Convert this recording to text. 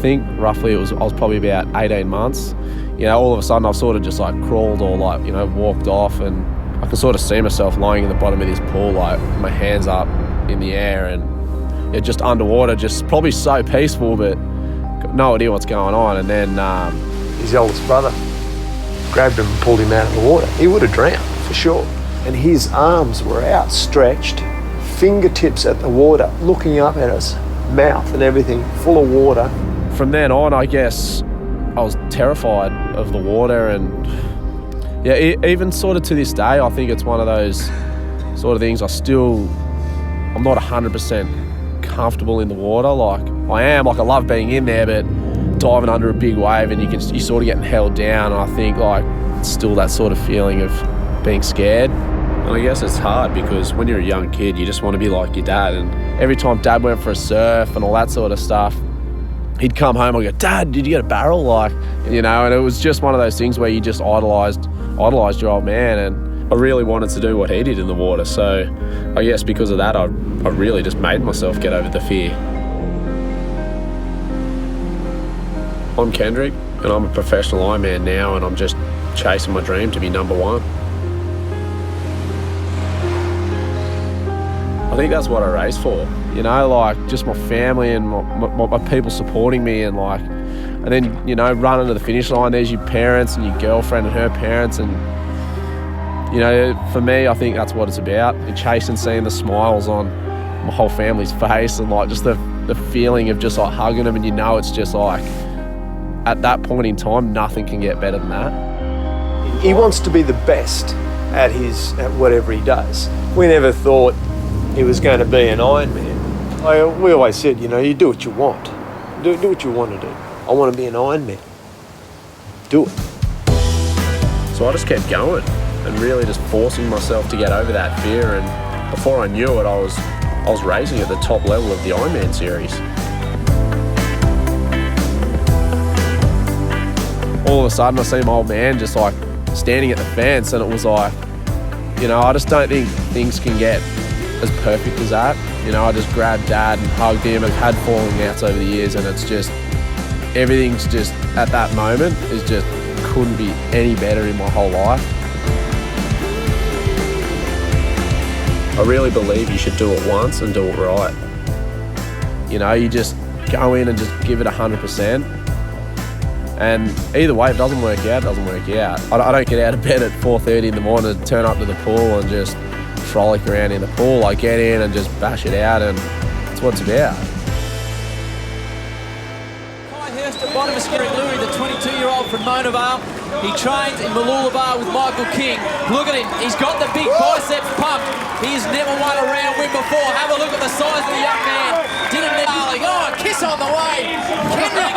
think roughly I was probably about 18 months. All of a sudden I've sort of just like crawled or like, walked off, and I can sort of see myself lying in the bottom of this pool, like my hands up in the air and just underwater, just probably so peaceful, but got no idea what's going on. And then his oldest brother grabbed him and pulled him out of the water. He would have drowned for sure. And his arms were outstretched, fingertips at the water, looking up at us, mouth and everything full of water. From then on, I guess I was terrified of the water, and even sort of to this day, I think it's one of those sort of things I'm not 100% comfortable in the water. Like I love being in there, but diving under a big wave and you sort of getting held down, and I think like it's still that sort of feeling of being scared. And I guess it's hard because when you're a young kid, you just want to be like your dad, and every time Dad went for a surf and all that sort of stuff, he'd come home and go, "Dad, did you get a barrel?" And it was just one of those things where you just idolized your old man, and I really wanted to do what he did in the water. So I guess because of that, I really just made myself get over the fear. I'm Kendrick, and I'm a professional Ironman now, and I'm just chasing my dream to be number one. I think that's what I race for, just my family and my people supporting me, and then, running to the finish line, there's your parents and your girlfriend and her parents, and, for me, I think that's what it's about. You're chasing, seeing the smiles on my whole family's face, and just the feeling of just hugging them, and it's just at that point in time, nothing can get better than that. He wants to be the best at whatever he does. We never thought he was going to be an Ironman. We always said, you do what you want. Do what you want to do. I want to be an Ironman. Do it. So I just kept going and really just forcing myself to get over that fear. And before I knew it, I was racing at the top level of the Ironman series. All of a sudden, I see my old man just standing at the fence, and it was I just don't think things can get as perfect as that. I just grabbed Dad and hugged him, and had falling outs over the years, and it's just, everything's just, at that moment, couldn't be any better in my whole life. I really believe you should do it once and do it right. You just go in and just give it 100%. And either way, if it doesn't work out, it doesn't work out. I don't get out of bed at 4:30 in the morning to turn up to the pool and just frolic around in the pool. I get in and just bash it out, and that's what it's about. Highhurst at bottom of Kendrick Louis, the 22-year-old from Monavar. He trains in Mooloolaba with Michael King. Look at him, he's got the big biceps pumped. He's never won a round win before. Have a look at the size of the young man. Didn't darling. Oh, a kiss on the way. Kendrick